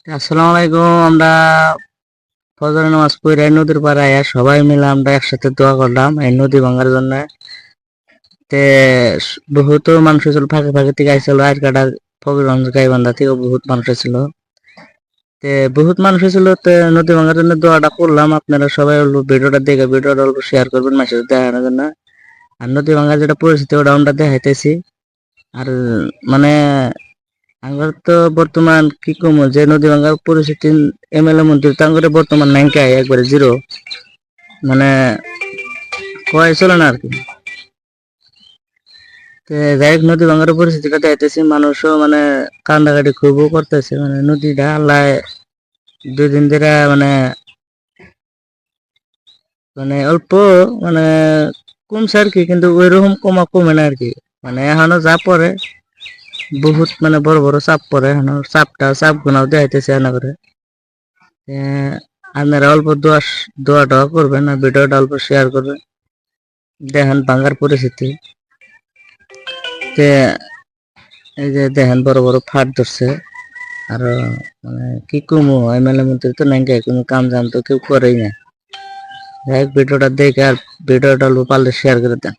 আসসালামু আলাইকুম। আমরা ফজরের নামাজ পড়ে নদীর পাড়ে আয়া সবাই মিলে আমরা একসাথে দোয়া করলাম এই নদী ভাঙার জন্য। তে বহুত মানুষ ছিল, ফাঁকে ফাঁকে থেকে আইছিল আর কাটার ফকিরগঞ্জ গাইবান্ধা থেকে বহুত মানুষ ছিল। বহুত মানুষ ছিল, নদী ভাঙার জন্য দোয়াটা করলাম। আপনারা সবাই ভিডিওটা দেখে ভিডিওটা অল্প শেয়ার করবেন মেসেজ দেখানোর জন্য। আর নদী ভাঙার যেটা পরিস্থিতি ওটা আমরা দেখাইতেছি। আর মানে আমার তো বর্তমান কি কমো যে নদী ভাঙার পরিস্থিতি এমএলএ মন্ত্রী তাঙ্গরে বর্তমান নাইনকাই একবারে জিরো, মানে কয় চলে না আর কি। যাই হোক, নদী ভাঙার পরিস্থিতিটা দেখতেছি, মানুষও মানে কান্দাকাটি খুবও করতেছে। মানে নদীটা আল্লাহ 2 দিন ধরে মানে মানে অল্প মানে কমছে আর কি, কিন্তু ওই রকম কমে না আর কি। মানে এখনো যা পরে বহুত মানে বড় বড় চাপ পরে, এখনো চাপ গুনাও দেখাইতেছে এনা করে। আপনারা অল্প দোয়া টোয়া করবেন আর ভিডিওটা অল্প শেয়ার করবেন, দেখেন ভাঙ্গার পরিস্থিতি। এই যে দেখেন বড় বড় ফাট ধরছে। আর মানে কি কমু, এমএলএ মন্ত্রী তো নাই, কোনো কাম জাম তো কেউ করেই না। যাই হোক, ভিডিওটা দেখে আর ভিডিওটা অল্প পারলে শেয়ার করে দেন।